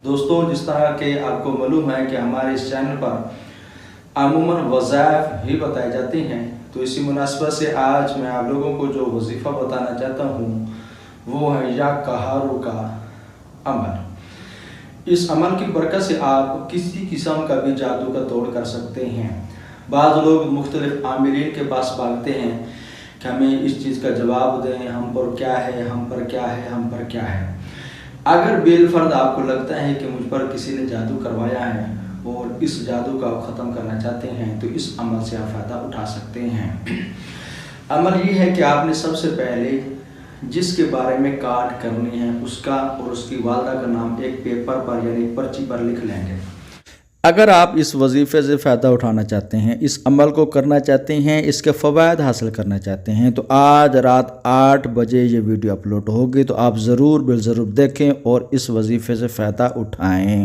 दोस्तों, जिस तरह के आपको मालूम है कि हमारे इस चैनल पर अमूमन वज़ाइफ ही बताई जाती हैं, तो इसी मुनासबत से आज मैं आप लोगों को जो वजीफ़ा बताना चाहता हूँ वो है या कहारू का अमल। इस अमल की बरकत से आप किसी किस्म का भी जादू का तोड़ कर सकते हैं। बाज़ लोग मुख्तलिफ आमिलीन के पास भागते हैं कि हमें इस चीज़ का जवाब दें, हम पर क्या है, हम पर क्या है, हम पर क्या है। अगर बिलफर्द आपको लगता है कि मुझ पर किसी ने जादू करवाया है और इस जादू का आप ख़त्म करना चाहते हैं, तो इस अमल से आप फ़ायदा उठा सकते हैं। अमल ये है कि आपने सबसे पहले जिसके बारे में कार्ड करनी है उसका और उसकी वालदा का नाम एक पेपर पर यानी पर्ची पर लिख लेंगे। अगर आप इस वजीफ़े से फ़ायदा उठाना चाहते हैं, इस अमल को करना चाहते हैं, इसके फ़वाइद हासिल करना चाहते हैं, तो आज रात 8 बजे ये वीडियो अपलोड होगी, तो आप ज़रूर बिलज़रूर देखें और इस वजीफ़े से फ़ायदा उठाएं।